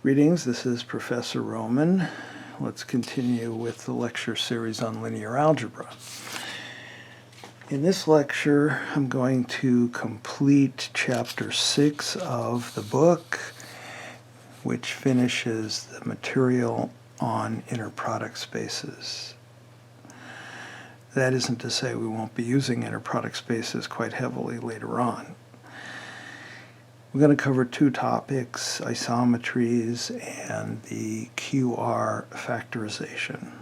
Greetings, this is Professor Roman. Let's continue with the lecture series on linear algebra. In this lecture, I'm going to complete Chapter 6 of the book, which finishes the material on inner product spaces. That isn't to say we won't be using inner product spaces quite heavily later on. We're going to cover two topics, isometries and the Qr Factorization.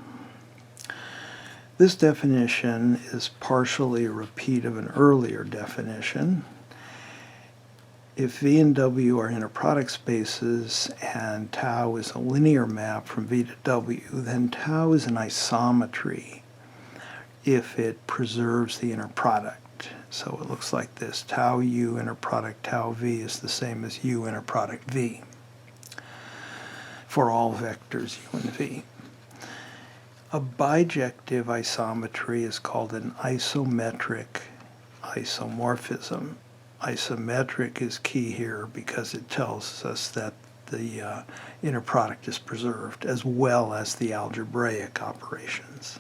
This definition is partially a repeat of an earlier definition. If V and W are inner product spaces and tau is a linear map from V to W, then tau is an isometry if it preserves the inner product. So it looks like this. Tau U inner product tau V is the same as U inner product V for all vectors U and V. A bijective isometry is called an isometric isomorphism. Isometric is key here because it tells us that the inner product is preserved as well as the algebraic operations.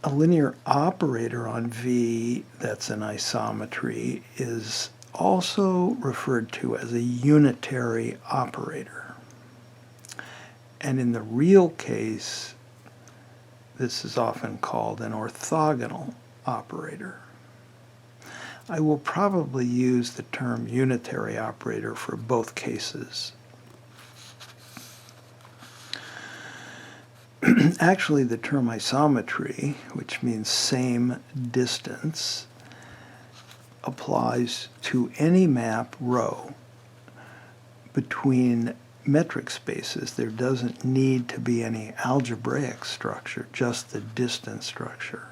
A linear operator on V that's an isometry is also referred to as a unitary operator. And in the real case, this is often called an orthogonal operator. I will probably use the term unitary operator for both cases. Actually, the term isometry, which means same distance, applies to any map rho between metric spaces. There doesn't need to be any algebraic structure, just the distance structure.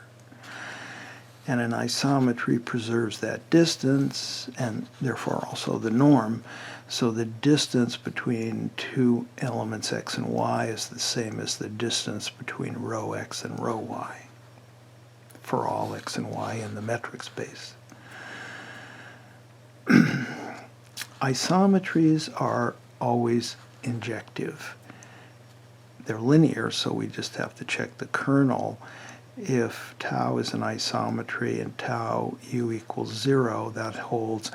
And an isometry preserves that distance and therefore also the norm. So the distance between two elements x and y is the same as the distance between rho x and rho y for all x and y in the metric space. Isometries are always injective. They're linear, so we just have to check the kernel. If tau is an isometry and tau u equals 0, that holds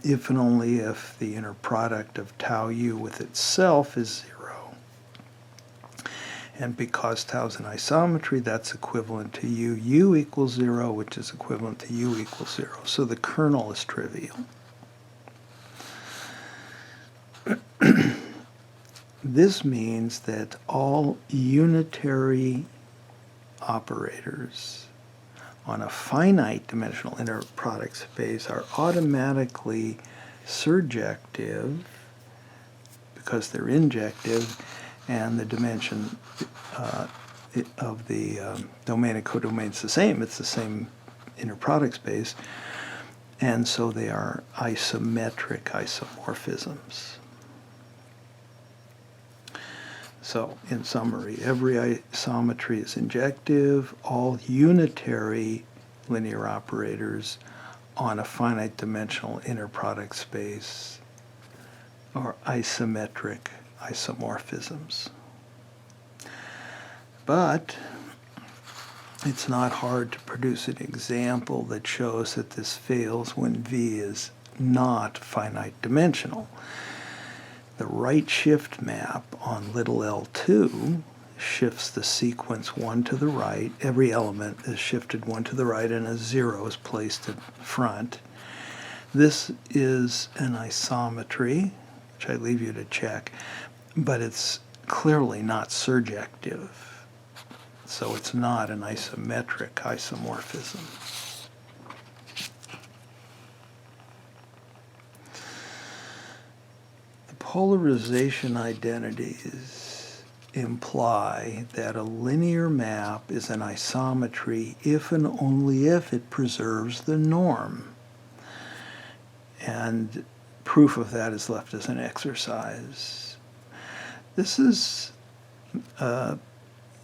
if and only if the inner product of tau u with itself is 0. And because tau is an isometry, that's equivalent to u equals 0, which is equivalent to u equals 0. So the kernel is trivial. This means that all unitary operators on a finite dimensional inner product space are automatically surjective because they're injective, and the dimension of the domain and codomain is the same. It's the same inner product space, and so they are isometric isomorphisms. So, in summary, every isometry is injective. All unitary linear operators on a finite dimensional inner product space are isometric isomorphisms. But it's not hard to produce an example that shows that this fails when V is not finite dimensional. The right shift map on little L2 shifts the sequence 1 to the right. Every element is shifted 1 to the right and a 0 is placed in front. This is an isometry, which I leave you to check, but it's clearly not surjective. So it's not an isometric isomorphism. Polarization identities imply that a linear map is an isometry if and only if it preserves the norm. And proof of that is left as an exercise. This is an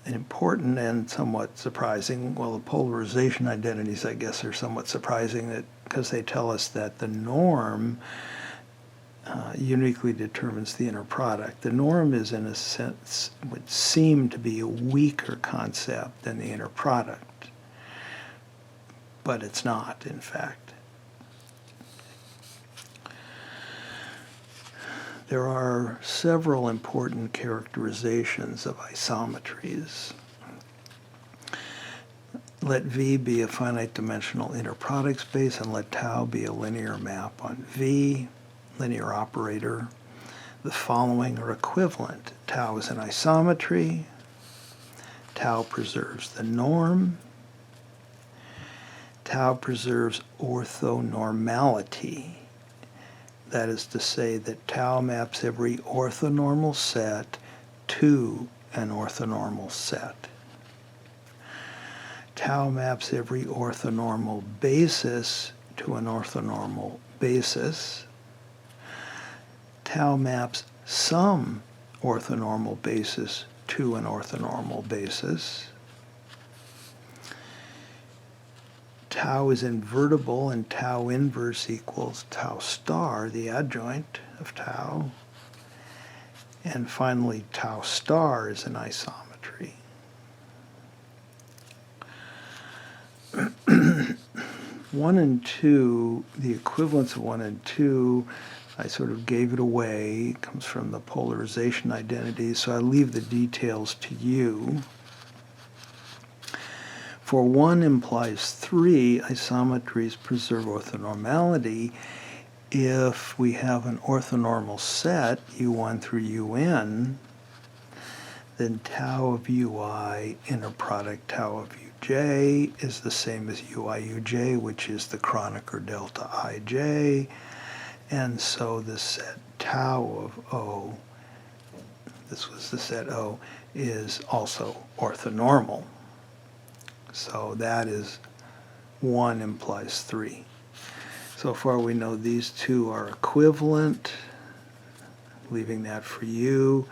important and somewhat surprising, well, the polarization identities, I guess, are somewhat surprising because they tell us that the norm uniquely determines the inner product. The norm is, in a sense, would seem to be a weaker concept than the inner product, but it's not, in fact. There are several important characterizations of isometries. Let V be a finite dimensional inner product space, and let tau be a linear map on V, linear operator. The following are equivalent. Tau is an isometry. Tau preserves the norm. Tau preserves orthonormality. That is to say that tau maps every orthonormal set to an orthonormal set. Tau maps every orthonormal basis to an orthonormal basis. Tau maps some orthonormal basis to an orthonormal basis. Tau is invertible, and tau inverse equals tau star, the adjoint of tau. And finally, tau star is an isometry. 1 and 2, the equivalence of 1 and 2, I sort of gave it away. It comes from the Polarization Identities, so I leave the details to you. For 1 implies 3, isometries preserve orthonormality if we have an orthonormal set, U1 through UN, then tau of UI, inner product tau of UJ, is the same as UIUJ, which is the Kronecker delta IJ, and so the set tau of O, this was the set O, is also orthonormal. So that is 1 implies 3. So far we know these two are equivalent, leaving that for you,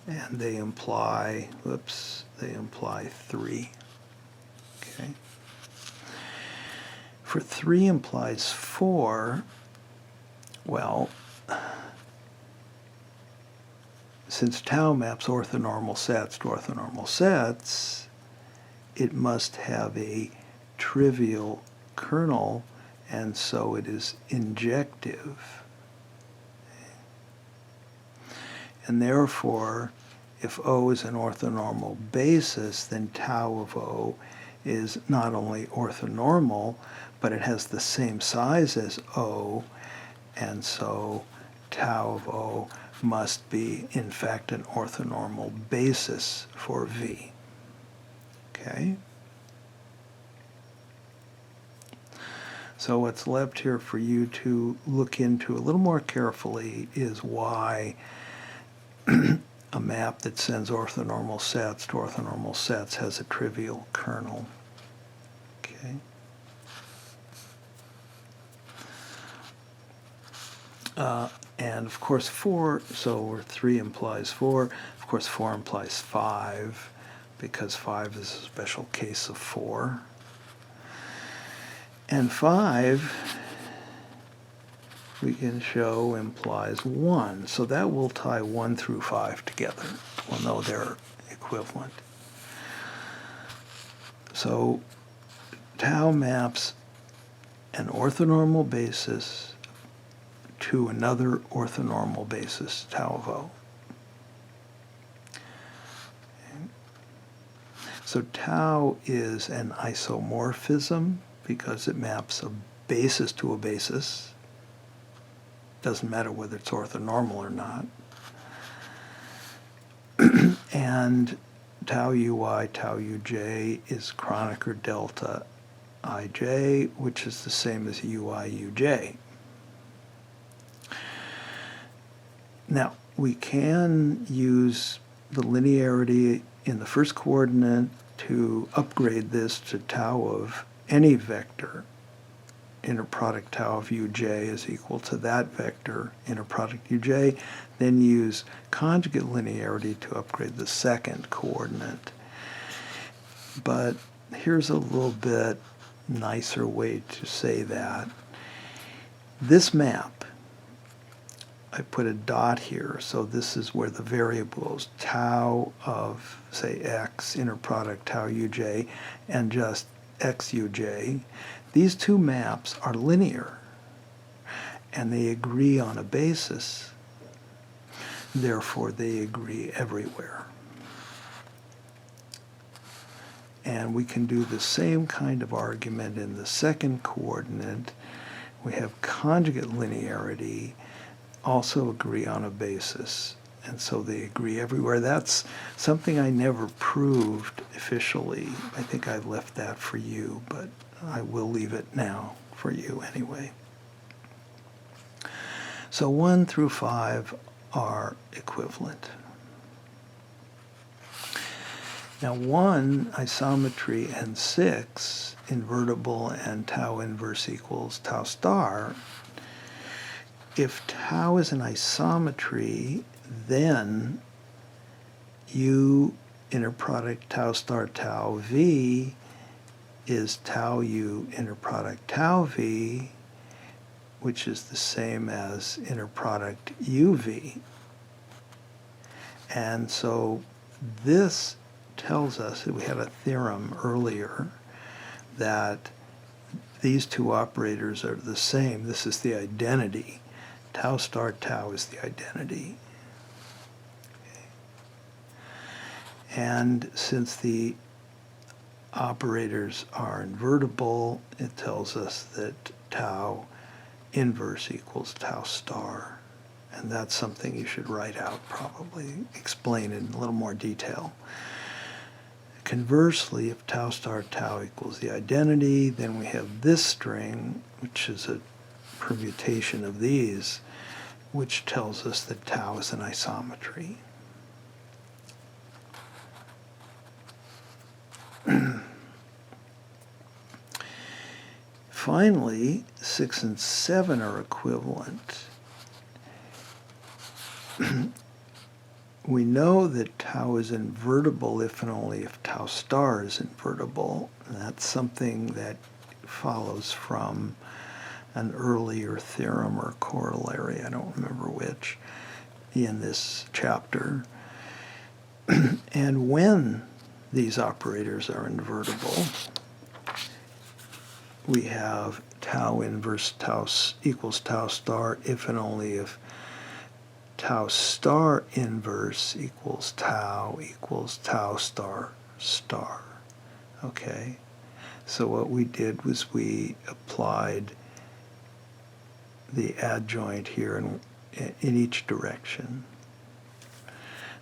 and they imply, they imply 3. Okay. For 3 implies 4, well, since tau maps orthonormal sets to orthonormal sets, it must have a trivial kernel, and so it is injective. And therefore, if O is an orthonormal basis, then tau of O is not only orthonormal, but it has the same size as O, and so tau of O must be, in fact, an orthonormal basis for V. Okay? So what's left here for you to look into a little more carefully is why a map that sends orthonormal sets to orthonormal sets has a trivial kernel. Okay? And of course 4, so 3 implies 4, of course 4 implies 5, because 5 is a special case of 4. And 5, we can show implies 1. So that will tie 1 through 5 together. We'll know they're equivalent. So tau maps an orthonormal basis to another orthonormal basis, tau of O. So tau is an isomorphism because it maps a basis to a basis. Doesn't matter whether it's orthonormal or not. And tau UI, tau UJ is Kronecker delta IJ, which is the same as UI UJ. Now, we can use the linearity in the first coordinate to upgrade this to tau of any vector. Inner product tau of uj is equal to that vector, inner product uj, then use conjugate linearity to upgrade the second coordinate. But here's a little bit nicer way to say that. This map, I put a dot here, so this is where the variables tau of, say, x, inner product tau uj, and just x uj, these two maps are linear, and they agree on a basis. Therefore, they agree everywhere. And we can do the same kind of argument in the second coordinate. We have conjugate linearity, also agree on a basis, and so they agree everywhere. That's something I never proved officially. I think I left that for you, but I will leave it now for you anyway. So 1 through 5 are equivalent. Now 1, isometry, and 6, invertible and tau inverse equals tau star. If tau is an isometry, then U inner product tau star tau V is tau U inner product tau V, which is the same as inner product UV. And so this tells us that we had a theorem earlier that these two operators are the same. This is the identity. Tau star tau is the identity. Okay. And since the operators are invertible, it tells us that tau inverse equals tau star. And that's something you should write out, probably explain in a little more detail. Conversely, if tau star tau equals the identity, then we have this string, which is a permutation of these, which tells us that tau is an isometry. Finally, 6 and 7 are equivalent. We know that tau is invertible if and only if tau star is invertible. And that's something that follows from an earlier theorem or corollary, I don't remember which, in this chapter. And when these operators are invertible, we have tau inverse tau equals tau star if and only if tau star inverse equals tau star star. Okay? So what we did was we applied the adjoint here in each direction.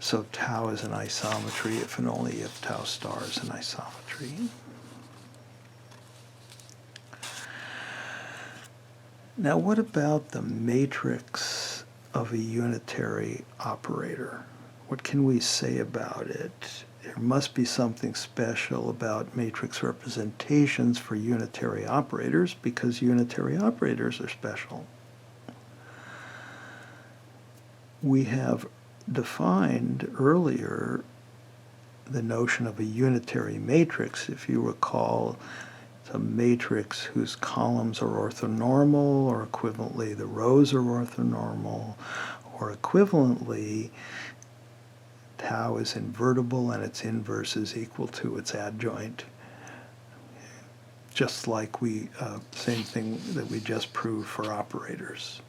So tau is an isometry if and only if tau star is an isometry. Now what about the matrix of a unitary operator? What can we say about it? There must be something special about matrix representations for unitary operators because unitary operators are special. We have defined earlier the notion of a unitary matrix. If you recall, it's a matrix whose columns are orthonormal, or equivalently the rows are orthonormal, or equivalently tau is invertible and its inverse is equal to its adjoint. Just like same thing that we just proved for operators.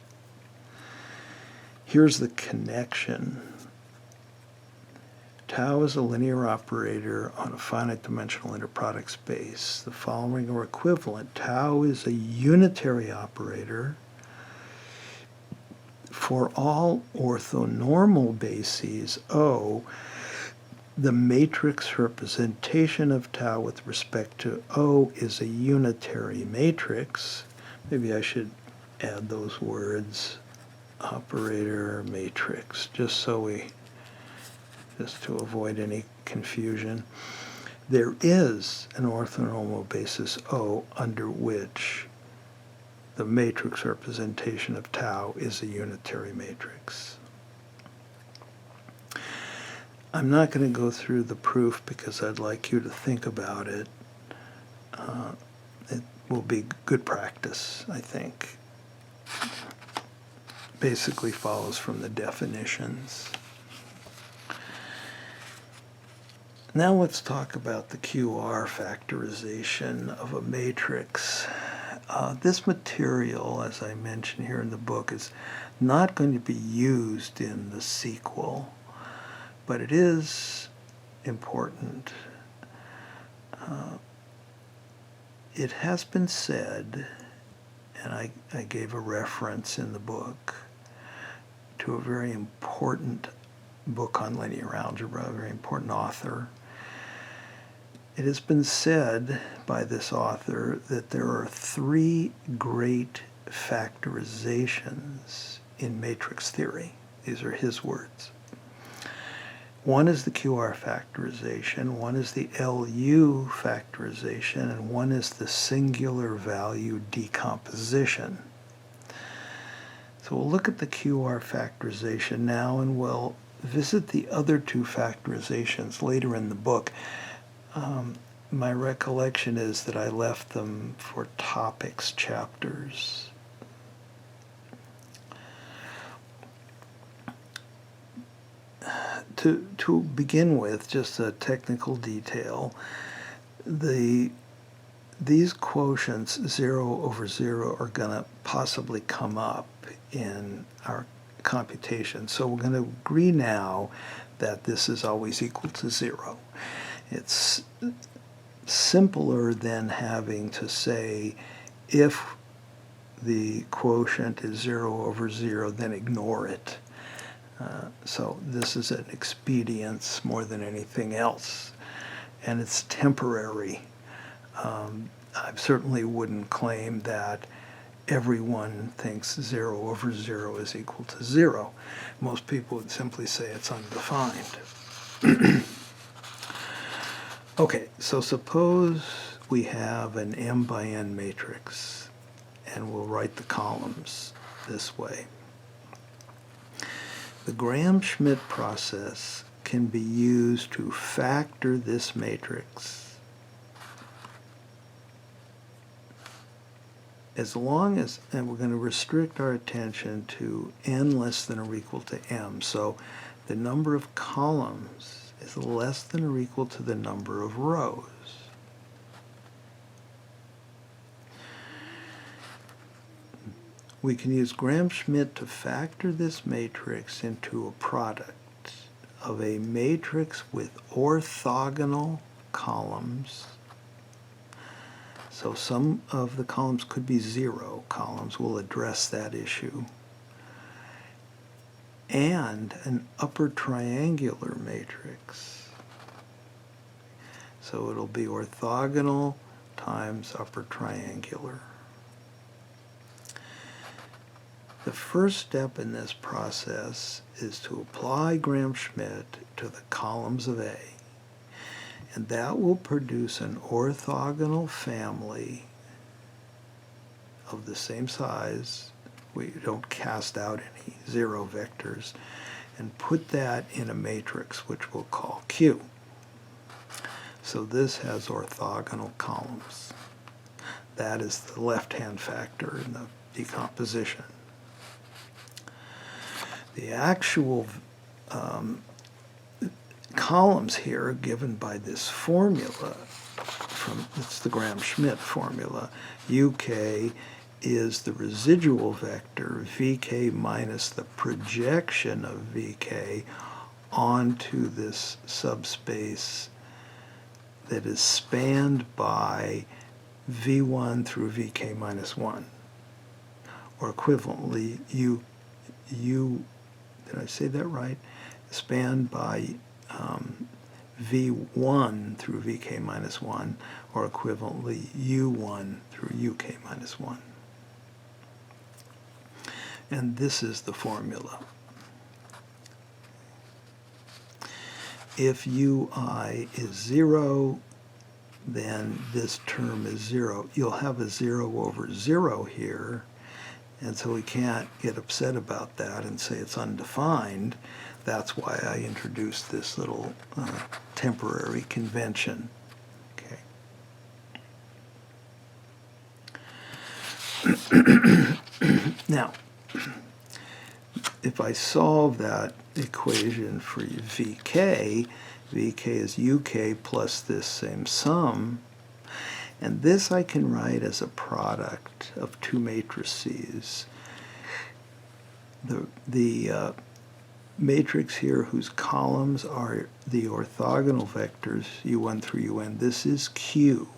Here's the connection. Tau is a linear operator on a finite dimensional interproduct space. The following are equivalent. Tau is a unitary operator for all orthonormal bases O. The matrix representation of tau with respect to O is a unitary matrix. Maybe I should add those words, operator matrix, just to avoid any confusion. There is an orthonormal basis O under which the matrix representation of tau is a unitary matrix. I'm not going to go through the proof because I'd like you to think about it. It will be good practice, I think. basically follows from the definitions. Now let's talk about the QR factorization of a matrix. This material, as I mentioned here in the book, is not going to be used in the sequel, but it is important. It has been said, and I gave a reference in the book to a very important book on linear algebra, a very important author. It has been said by this author that there are three great factorizations in matrix theory. These are his words. One is the QR factorization, one is the LU factorization, and one is the singular value decomposition. So we'll look at the QR factorization now, and we'll visit the other two factorizations later in the book. My recollection is that I left them for topics chapters. To begin with, just a technical detail, these quotients 0 over 0 are going to possibly come up in our computation. So we're going to agree now that this is always equal to 0. It's simpler than having to say if the quotient is 0 over 0, then ignore it. So this is an expedience more than anything else, and it's temporary. I certainly wouldn't claim that everyone thinks 0 over 0 is equal to 0. Most people would simply say it's undefined. Okay, so suppose we have an m by n matrix, and we'll write the columns this way. The Gram-Schmidt process can be used to factor this matrix as long as, and we're going to restrict our attention to n less than or equal to m. So the number of columns is less than or equal to the number of rows. We can use Gram-Schmidt to factor this matrix into a product of a matrix with orthogonal columns. So some of the columns could be 0 columns. We'll address that issue. And an upper triangular matrix. So it'll be orthogonal times upper triangular. The first step in this process is to apply Gram-Schmidt to the columns of A, and that will produce an orthogonal family of the same size. We don't cast out any 0 vectors, and put that in a matrix which we'll call Q. So this has orthogonal columns. That is the left-hand factor in the decomposition. The actual columns here are given by this formula. It's the Gram-Schmidt formula. UK is the residual vector, VK minus the projection of VK onto this subspace that is spanned by V1 through VK minus 1. Or equivalently, U, did I say that right? Spanned by V1 through VK minus 1, or equivalently U1 through UK minus 1. And this is the formula. If UI is 0, then this term is 0. You'll have a 0 over 0 here, and so we can't get upset about that and say it's undefined. That's why I introduced this little temporary convention. Okay. Now, if I solve that equation for VK, VK is UK plus this same sum, and this I can write as a product of two matrices. The matrix here whose columns are the orthogonal vectors u1 through un, this is Q.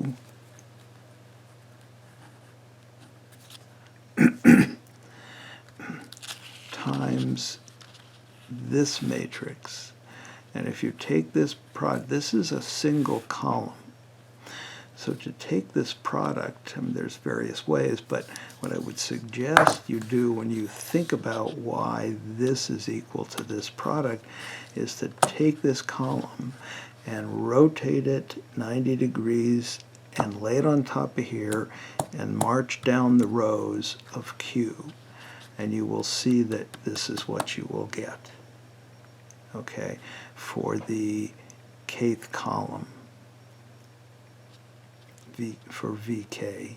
Times this matrix. And if you take this product, this is a single column. So to take this product, I mean, there's various ways, but what I would suggest you do when you think about why this is equal to this product is to take this column and rotate it 90 degrees and lay it on top of here and march down the rows of Q. And you will see that this is what you will get, okay, for the kth column. For VK.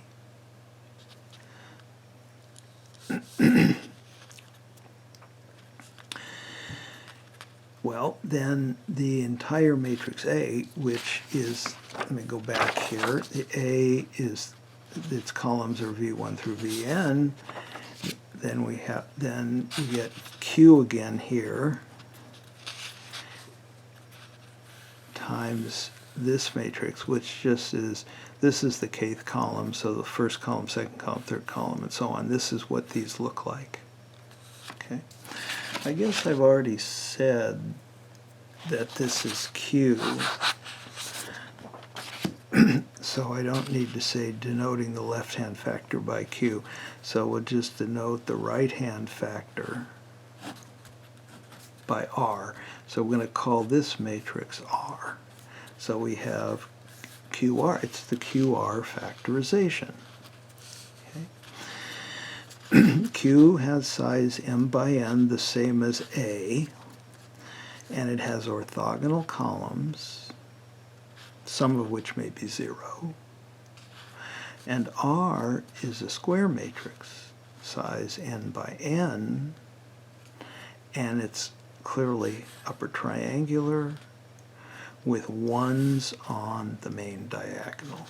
Well, then the entire matrix A, which is, let me go back here, the A is, its columns are V1 through Vn, then we get Q again here, times this matrix, which just is, this is the kth column, so the first column, second column, third column, and so on. This is what these look like. Okay. I guess I've already said that this is Q, so I don't need to say denoting the left-hand factor by Q. So we'll just denote the right-hand factor by R. So we're going to call this matrix R. So we have QR, it's the QR factorization. Okay. Q has size m by n, the same as A, and it has orthogonal columns, some of which may be 0. And R is a square matrix, size n by n, and it's clearly upper triangular, with 1s on the main diagonal.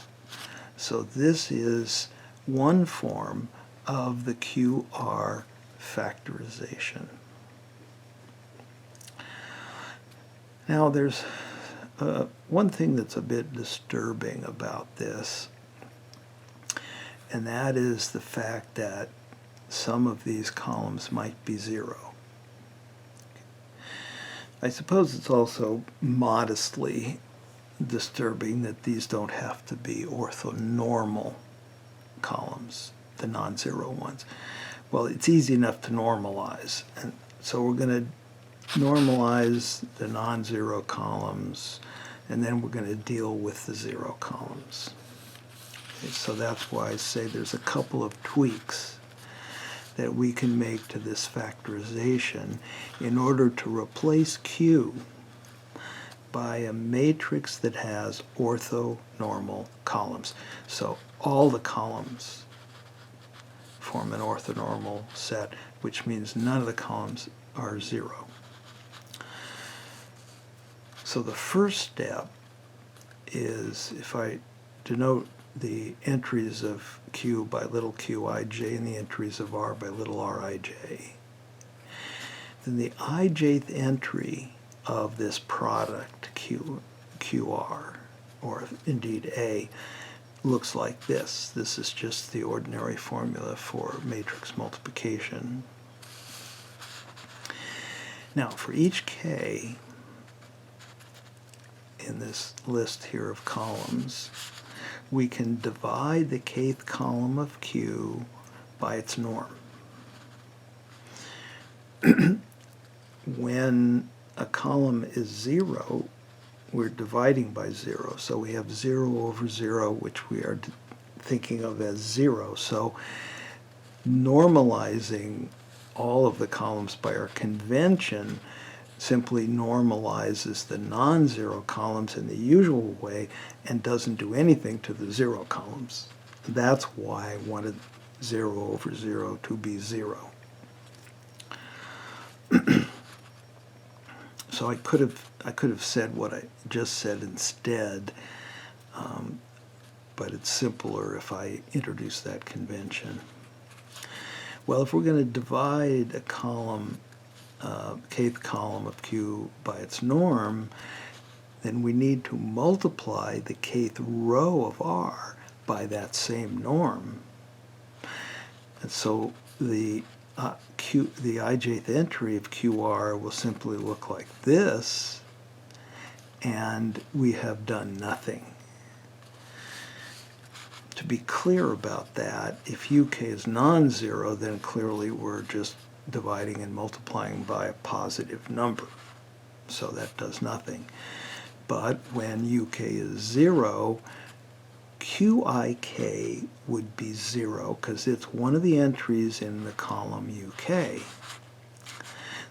So this is one form of the QR factorization. Now there's one thing that's a bit disturbing about this, and that is the fact that some of these columns might be 0. I suppose it's also modestly disturbing that these don't have to be orthonormal columns, the non-zero ones. Well, it's easy enough to normalize, and so we're going to normalize the non-zero columns, and then we're going to deal with the 0 columns. Okay, so that's why I say there's a couple of tweaks that we can make to this factorization in order to replace Q by a matrix that has orthonormal columns. So all the columns form an orthonormal set, which means none of the columns are 0. So the first step is, if I denote the entries of Q by little qij and the entries of R by little rij, then the ijth entry of this product QR, or indeed A, looks like this. This is just the ordinary formula for matrix multiplication. Now for each K in this list here of columns, we can divide the kth column of Q by its norm. When a column is 0, we're dividing by 0. So we have 0 over 0, which we are thinking of as 0. So normalizing all of the columns by our convention simply normalizes the non-zero columns in the usual way and doesn't do anything to the 0 columns. That's why I wanted 0 over 0 to be 0. So I could have said what I just said instead, but it's simpler if I introduce that convention. Well, if we're going to divide a column, kth column of Q by its norm, then we need to multiply the kth row of R by that same norm. And so the ijth entry of QR will simply look like this, and we have done nothing. To be clear about that, if UK is non-zero, then clearly we're just dividing and multiplying by a positive number. So that does nothing. But when UK is 0, QIK would be 0 because it's one of the entries in the column UK.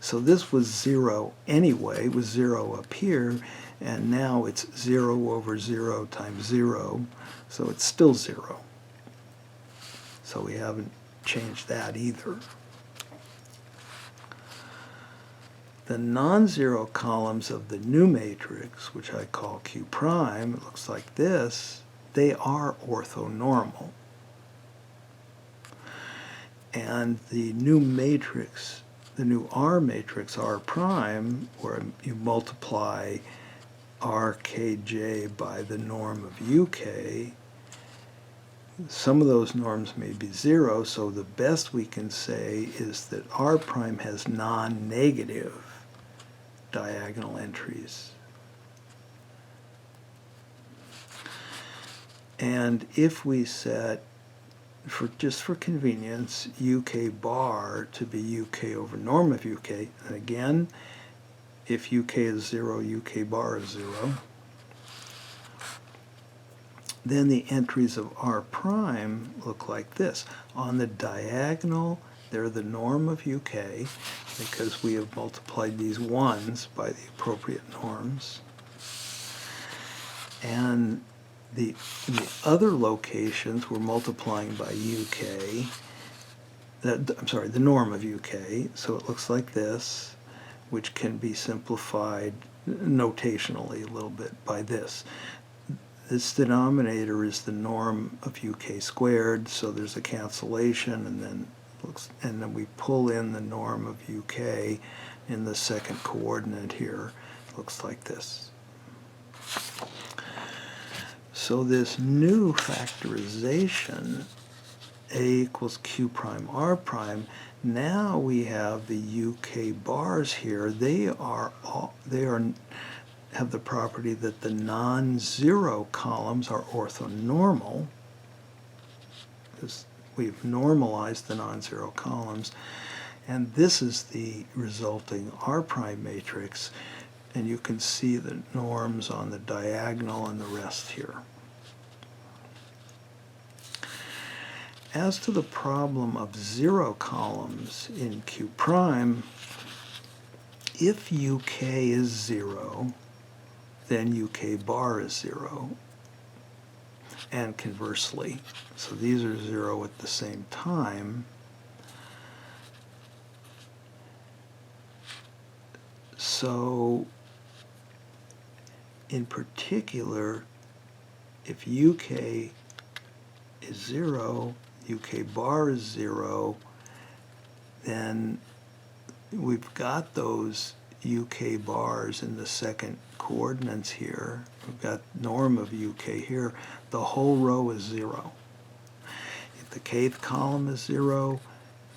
So this was 0 anyway, it was 0 up here, and now it's 0 over 0 times 0, so it's still 0. So we haven't changed that either. The non-zero columns of the new matrix, which I call Q prime, it looks like this, they are orthonormal. And the new matrix, the new R matrix, R prime, where you multiply RKJ by the norm of UK, some of those norms may be 0, so the best we can say is that R prime has non-negative diagonal entries. And if we set, just for convenience, UK bar to be UK over norm of UK, and again, if UK is 0, UK bar is 0, then the entries of R prime look like this. On the diagonal, they're the norm of UK, because we have multiplied these ones by the appropriate norms. And in the other locations, we're multiplying by UK, the norm of UK, so it looks like this, which can be simplified notationally a little bit by this. This denominator is the norm of UK squared, so there's a cancellation, and then we pull in the norm of UK in the second coordinate here. It looks like this. So this new factorization, A equals Q prime R prime, now we have the UK bars here. They have the property that the non-zero columns are orthonormal, because we've normalized the non-zero columns, and this is the resulting R prime matrix, and you can see the norms on the diagonal and the rest here. As to the problem of 0 columns in Q prime, if UK is 0, then UK bar is 0, and conversely. So these are 0 at the same time. So in particular, if UK is 0, UK bar is 0, then we've got those UK bars in the second coordinates here. We've got norm of UK here. The whole row is 0. If the kth column is 0,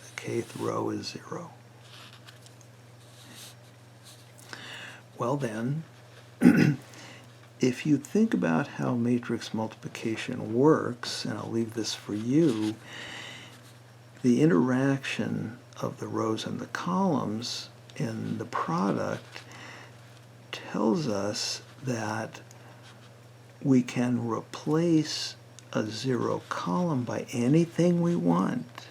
the kth row is 0. Well then, if you think about how matrix multiplication works, and I'll leave this for you, the interaction of the rows and the columns in the product tells us that we can replace a 0 column by anything we want,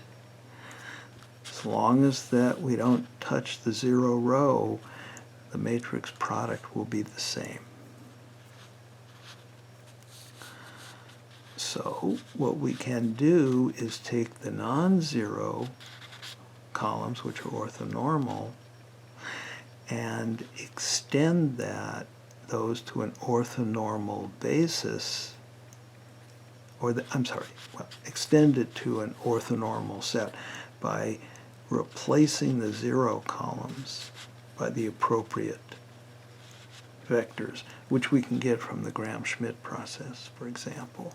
as long as that we don't touch the 0 row. The matrix product will be the same. So what we can do is take the non-zero columns, which are orthonormal, and extend those to an orthonormal basis, extend it to an orthonormal set by replacing the zero columns by the appropriate vectors, which we can get from the Gram-Schmidt process, for example.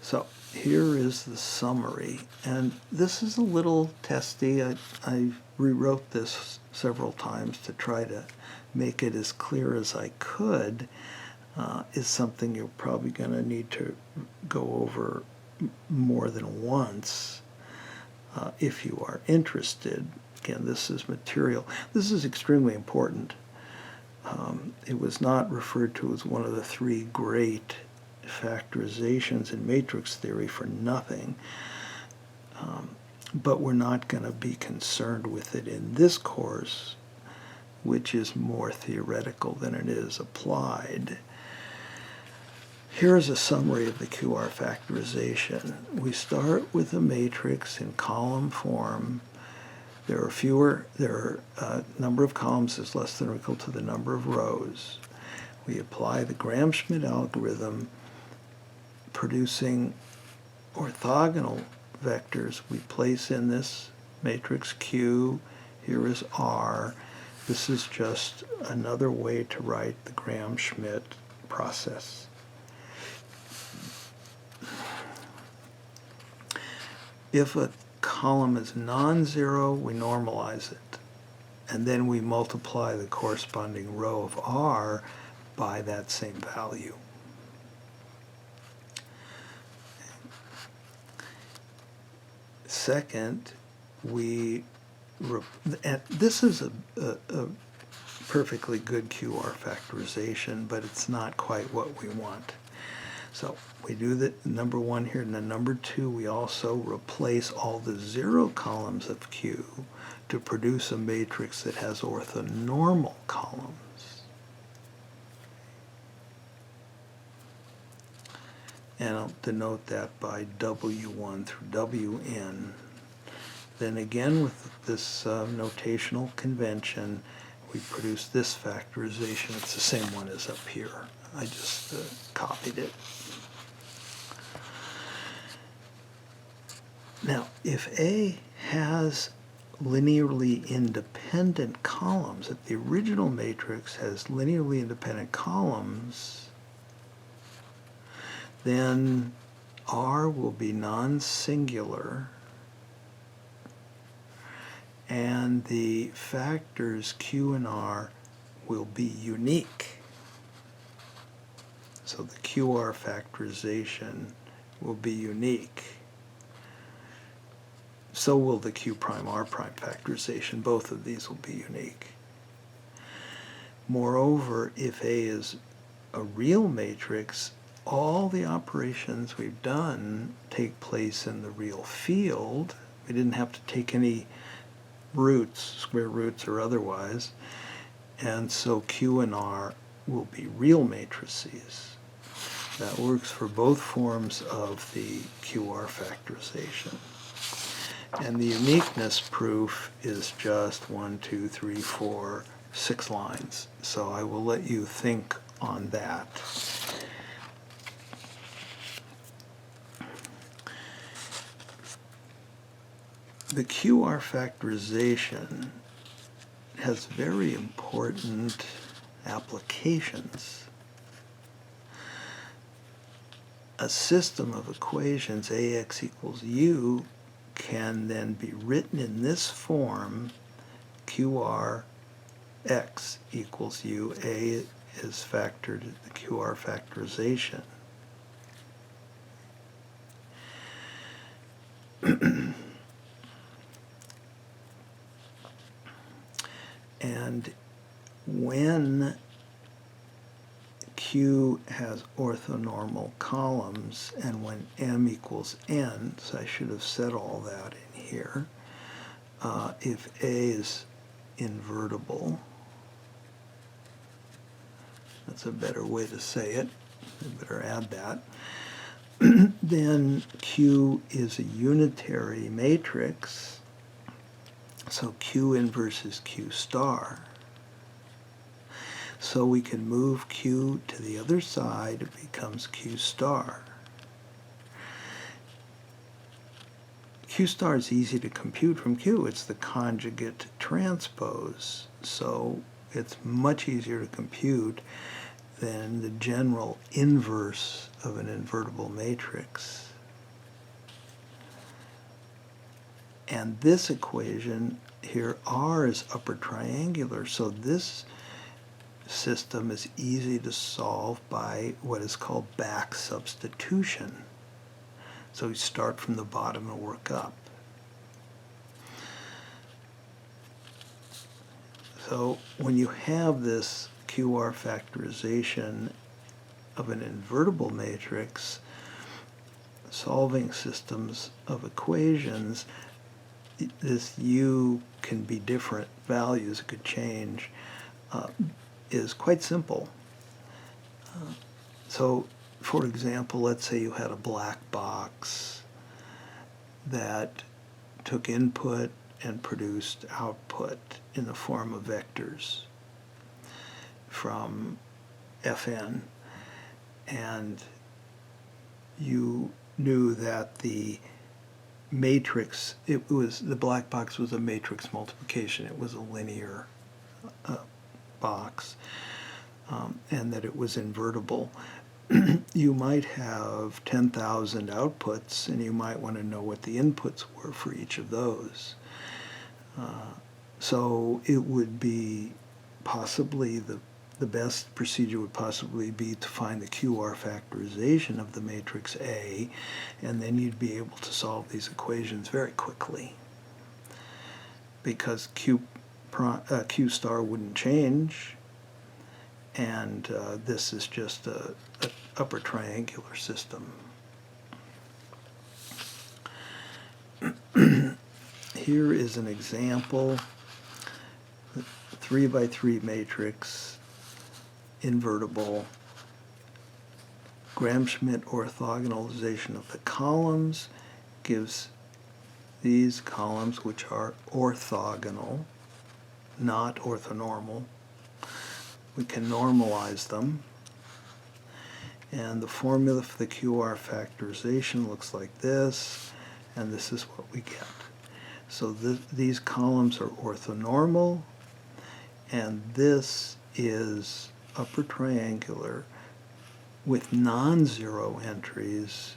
So here is the summary, and this is a little testy. I rewrote this several times to try to make it as clear as I could. Is something you're probably going to need to go over more than once if you are interested. Again, this is material. This is extremely important. It was not referred to as one of the three great factorizations in matrix theory for nothing, but we're not going to be concerned with it in this course, which is more theoretical than it is applied. Here's a summary of the QR factorization. We start with a matrix in column form. There are number of columns is less than or equal to the number of rows. We apply the Gram-Schmidt algorithm, producing orthogonal vectors. We place in this matrix Q. Here is R. This is just another way to write the Gram-Schmidt process. If a column is non-zero, we normalize it, and then we multiply the corresponding row of R by that same value. Second, and this is a perfectly good QR factorization, but it's not quite what we want. So we do the number one here, and then number two, we also replace all the zero columns of Q to produce a matrix that has orthonormal columns. And I'll denote that by W1 through Wn. Then again, with this notational convention, we produce this factorization. It's the same one as up here. I just copied it. Now, if A has linearly independent columns, if the original matrix has linearly independent columns, then R will be non-singular, and the factors Q and R will be unique. So the QR factorization will be unique. So will the Q prime R prime factorization. Both of these will be unique. Moreover, if A is a real matrix, all the operations we've done take place in the real field. We didn't have to take any roots, square roots or otherwise, and so Q and R will be real matrices. That works for both forms of the QR factorization. And the uniqueness proof is just 1, 2, 3, 4, 6 lines. So I will let you think on that. The QR factorization has very important applications. A system of equations, AX equals U, can then be written in this form: QR X equals U. A is factored in the QR factorization. And when Q has orthonormal columns, and when M equals N, so I should have said all that in here, if A is invertible, that's a better way to say it, I better add that, then Q is a unitary matrix, So Q inverse is Q star. So we can move Q to the other side, it becomes Q star. Q star is easy to compute from Q. It's the conjugate transpose. So it's much easier to compute than the general inverse of an invertible matrix. And this equation here, R is upper triangular, so this system is easy to solve by what is called back substitution. So we start from the bottom and work up. So when you have this Qr factorization of an invertible matrix, solving systems of equations, this U can be different values, it could change, is quite simple. So, for example, let's say you had a black box that took input and produced output in the form of vectors from Fn, and you knew that the matrix, the black box was a matrix multiplication, it was a linear box, and that it was invertible. You might have 10,000 outputs, and you might want to know what the inputs were for each of those. So it would be possibly the best procedure would possibly be to find the Qr factorization of the matrix A, and then you'd be able to solve these equations very quickly, because Q star wouldn't change, and this is just a upper triangular system. Here is an example, 3 by 3 matrix, invertible, Gram-Schmidt orthogonalization of the columns gives these columns, which are orthogonal, not orthonormal. We can normalize them, and the formula for the Qr factorization looks like this, and this is what we get. So these columns are orthonormal, and this is upper triangular with non-zero entries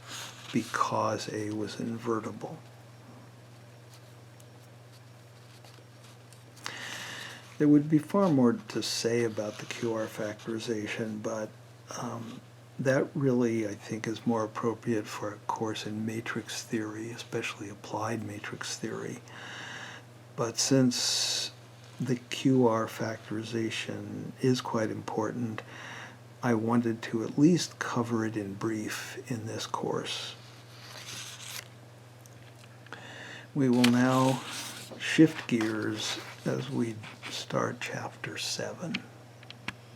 because A was invertible. There would be far more to say about the Qr factorization, but that really, I think, is more appropriate for a course in matrix theory, especially applied matrix theory. But since the Qr factorization is quite important, I wanted to at least cover it in brief in this course. We will now shift gears as we start Chapter 7.